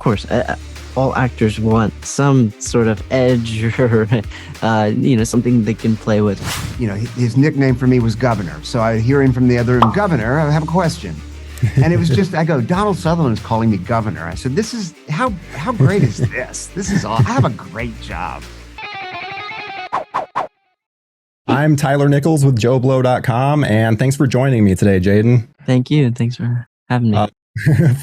course, all actors want some sort of edge or, something they can play with. You know, his nickname for me was Governor. So I hear him from the other room, Governor, I have a question. And it was just, I go, Donald Sutherland is calling me Governor. I said, this is, how great is this? This is all, I have a great job. I'm Tyler Nichols with JoeBlow.com, and thanks for joining me today, Jaden. Thank you. Thanks for having me.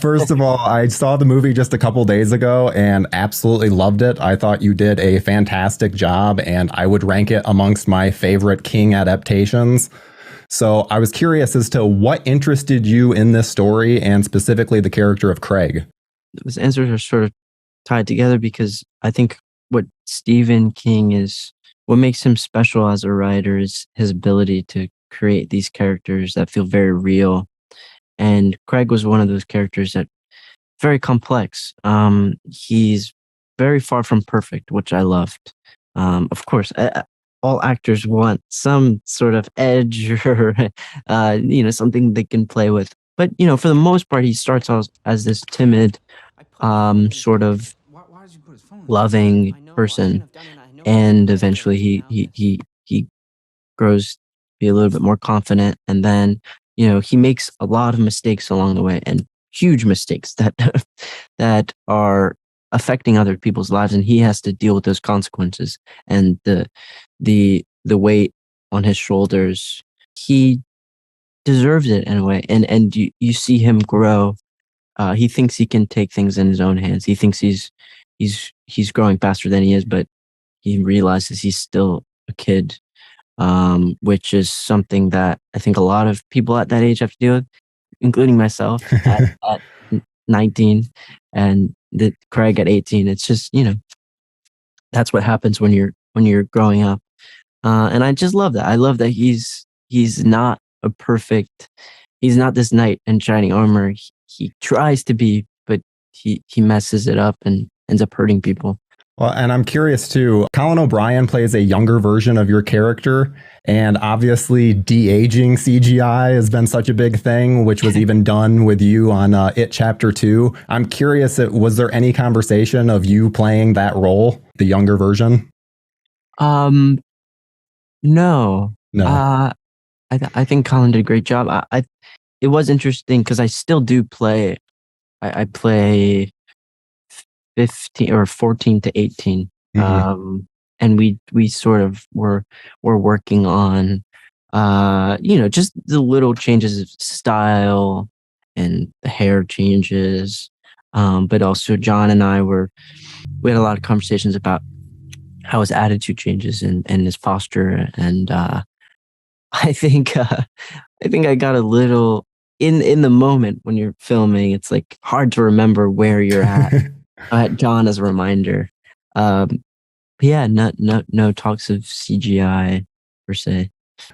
First of all, I saw the movie just a couple days ago and absolutely loved it. I thought you did a fantastic job, and I would rank it amongst my favorite King adaptations. So I was curious as to what interested you in this story and specifically the character of Craig. Those answers are sort of tied together because I think what Stephen King is, what makes him special as a writer is his ability to create these characters that feel very real. And Craig was one of those characters that very complex. He's very far from perfect, which I loved. Of course, all actors want some sort of edge or, something they can play with. But, for the most part, he starts off as this timid, sort of loving person. And eventually he grows to be a little bit more confident. And then, he makes a lot of mistakes along the way, and huge mistakes that that are affecting other people's lives, and he has to deal with those consequences and the weight on his shoulders. He deserves it in a way, and you see him grow. He thinks he can take things in his own hands. He thinks he's growing faster than he is, but he realizes he's still a kid, which is something that I think a lot of people at that age have to deal with, including myself at 19 and Craig at 18. It's just, that's what happens when you're growing up. And I just love that. I love that he's not he's not this knight in shining armor. He tries to be, but he messes it up and ends up hurting people. Well, and I'm curious too, Colin O'Brien plays a younger version of your character, and obviously de-aging CGI has been such a big thing, which was even done with you on It Chapter 2. I'm curious, was there any conversation of you playing that role, the younger version? No. I think Colin did a great job. It was interesting because I still do play. I play 15 or 14 to 18. Mm-hmm. And we sort of were working on, just the little changes of style and the hair changes. But also John and I we had a lot of conversations about how his attitude changes and his posture. And, I think I got a little in the moment when you're filming, it's like hard to remember where you're at. I had John as a reminder. Yeah, no talks of CGI per se.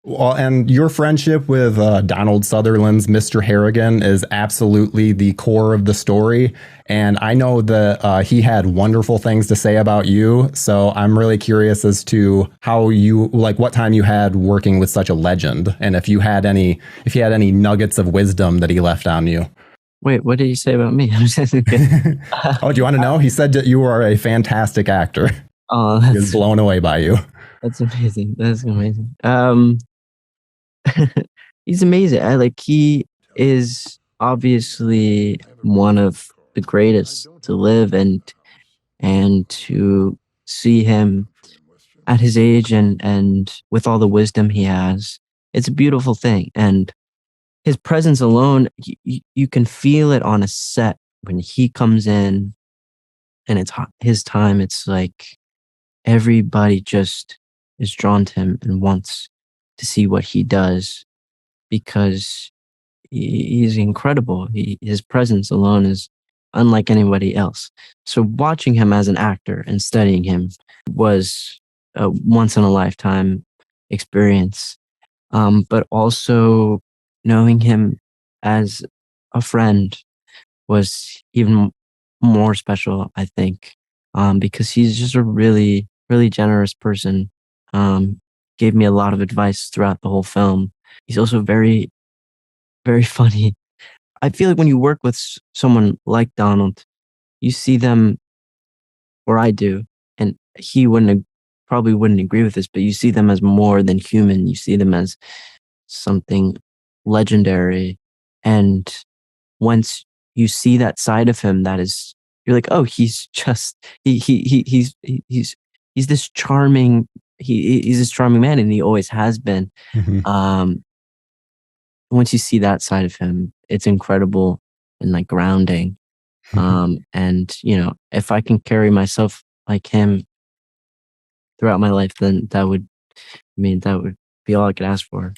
Well, and your friendship with Donald Sutherland's Mr. Harrigan is absolutely the core of the story. And I know that he had wonderful things to say about you. So I'm really curious as to how what time you had working with such a legend, and if you had any nuggets of wisdom that he left on you. Wait, what did he say about me? Oh, do you want to know? He said that you are a fantastic actor. Oh, he was blown away by you. That's amazing. That's amazing. He's amazing. He is obviously one of the greatest to live, and to see him at his age and with all the wisdom he has, it's a beautiful thing. And his presence alone, you can feel it on a set when he comes in and it's his time. It's like everybody just is drawn to him and wants to see what he does because he's incredible. His presence alone is unlike anybody else. So watching him as an actor and studying him was a once in a lifetime experience. But also knowing him as a friend was even more special, I think, because he's just a really, really generous person. Gave me a lot of advice throughout the whole film. He's also very, very funny. I feel like when you work with someone like Donald, you see them, or I do, and he probably wouldn't agree with this, but you see them as more than human. You see them as something legendary. And once you see that side of him, you're like, oh, he's just he's this charming he's this charming man, and he always has been. Mhm. Once you see that side of him, it's incredible and like grounding. And if I can carry myself like him throughout my life, then that would be all I could ask for.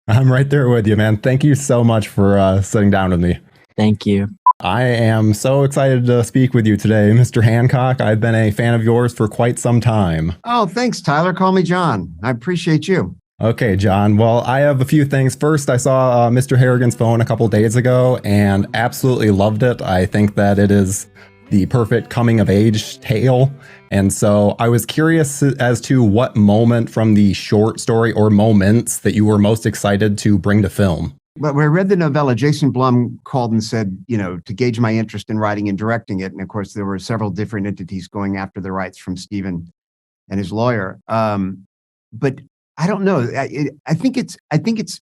I'm right there with you, man. Thank you so much for sitting down with me. Thank you. I am so excited to speak with you today, Mr. Hancock. I've been a fan of yours for quite some time. Oh, thanks, Tyler. Call me John. I appreciate you. Okay, John. Well, I have a few things. First, I saw Mr. Harrigan's phone a couple days ago and absolutely loved it. I think that it is the perfect coming of age tale. And so I was curious as to what moment from the short story or moments that you were most excited to bring to film. But when I read the novella, Jason Blum called and said, to gauge my interest in writing and directing it. And of course, there were several different entities going after the rights from Stephen and his lawyer. But I don't know. I think it's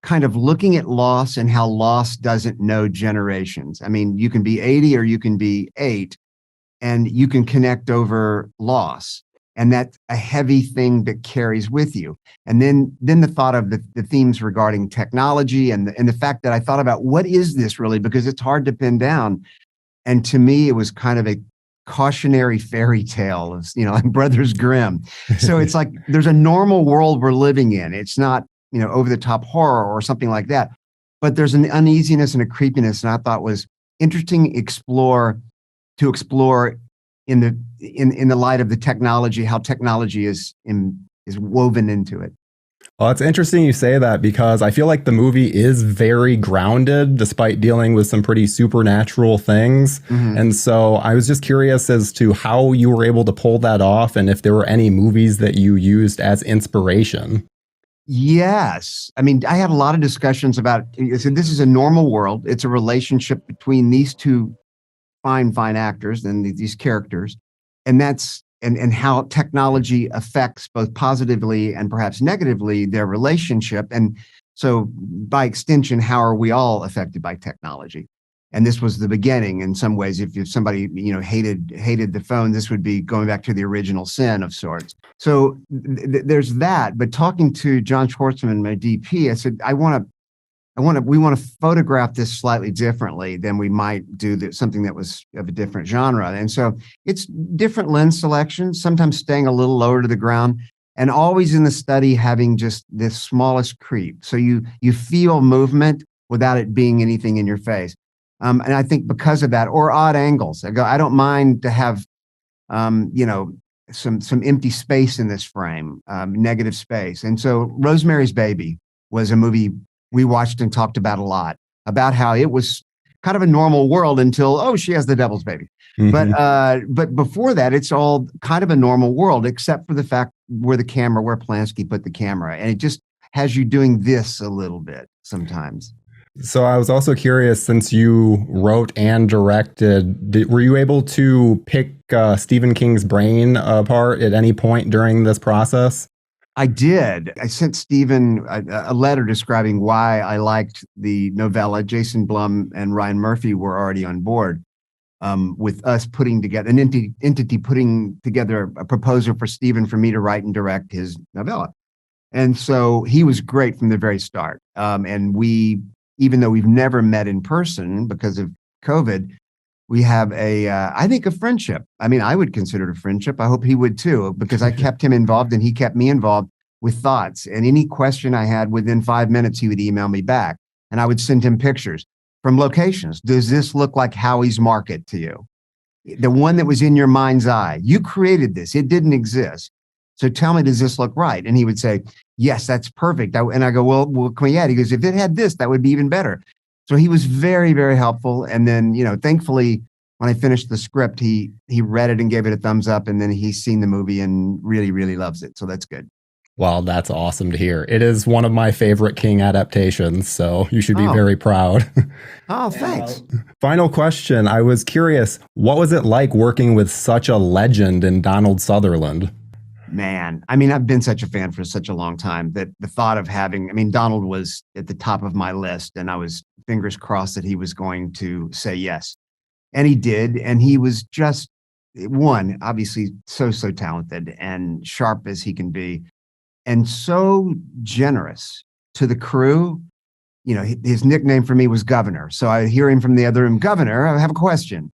kind of looking at loss and how loss doesn't know generations. I mean, you can be 80 or you can be 8, and you can connect over loss. And that's a heavy thing that carries with you. And then the thought of the themes regarding technology and the fact that I thought about what is this really, because it's hard to pin down. And to me, it was kind of a cautionary fairy tale of, like Brothers Grimm. So it's like there's a normal world we're living in. It's not, over the top horror or something like that. But there's an uneasiness and a creepiness, and I thought was interesting to explore in the light of the technology, how technology is woven into it. Well, it's interesting you say that, because I feel like the movie is very grounded despite dealing with some pretty supernatural things. Mm-hmm. And so I was just curious as to how you were able to pull that off, and if there were any movies that you used as inspiration. Yes. I mean, I had a lot of discussions about, this is a normal world. It's a relationship between these two fine actors and these characters. And that's, and how technology affects both positively and perhaps negatively their relationship. And so by extension, how are we all affected by technology? And this was the beginning in some ways. If somebody, hated the phone, this would be going back to the original sin of sorts. So there's that. But talking to John Schwartzman, my DP, I said, we want to photograph this slightly differently than we might do something that was of a different genre. And so it's different lens selection, sometimes staying a little lower to the ground, and always in the study having just the smallest creep. So you feel movement without it being anything in your face. And I think because of that, or odd angles, I don't mind to have, some empty space in this frame, negative space. And so Rosemary's Baby was a movie we watched and talked about a lot, about how it was kind of a normal world until, she has the devil's baby. Mm-hmm. But before that, it's all kind of a normal world, except for the fact where Polanski put the camera. And it just has you doing this a little bit sometimes. So I was also curious, since you wrote and directed, were you able to pick Stephen King's brain apart at any point during this process? I did. I sent Stephen a letter describing why I liked the novella. Jason Blum and Ryan Murphy were already on board with us putting together an entity putting together a proposal for Stephen for me to write and direct his novella. And so he was great from the very start. And we, even though we've never met in person because of COVID, we have I think a friendship. I mean, I would consider it a friendship. I hope he would too, because I kept him involved and he kept me involved with thoughts. And any question I had, within 5 minutes, he would email me back, and I would send him pictures from locations. Does this look like Howie's Market to you? The one that was in your mind's eye. You created this. It didn't exist. So tell me, does this look right? And he would say, yes, that's perfect. And I go, well, can we add? He goes, if it had this, that would be even better. So he was very, very helpful. And then, thankfully, when I finished the script, he read it and gave it a thumbs up. And then he's seen the movie and really, really loves it. So that's good. Well, that's awesome to hear. It is one of my favorite King adaptations, so you should be Oh. very proud. Oh, thanks. Final question. I was curious, what was it like working with such a legend in Donald Sutherland? Man, I mean, I've been such a fan for such a long time that the thought of having, I mean, Donald was at the top of my list, and I was fingers crossed that he was going to say yes. And he did. And he was just one, obviously so talented and sharp as he can be, and so generous to the crew. You know, his nickname for me was Governor. So I hear him from the other room, Governor, I have a question.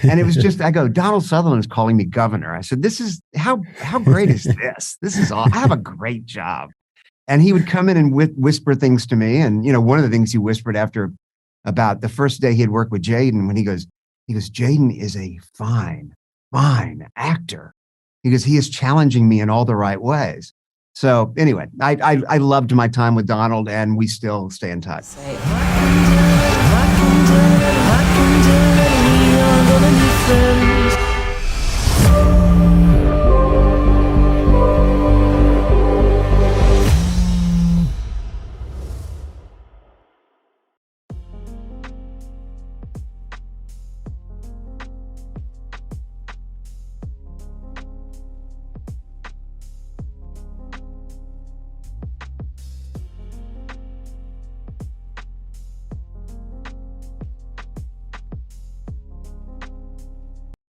And it was just, I go, Donald Sutherland is calling me Governor. I said, this is how great is this? This is all, I have a great job. And he would come in and whisper things to me. And, you know, one of the things he whispered after about the first day he had worked with Jaden, when he goes, Jaden is a fine actor. He goes, he is challenging me in all the right ways. So anyway, I loved my time with Donald, and we still stay in touch. Say, I can do it, we are gonna be friends.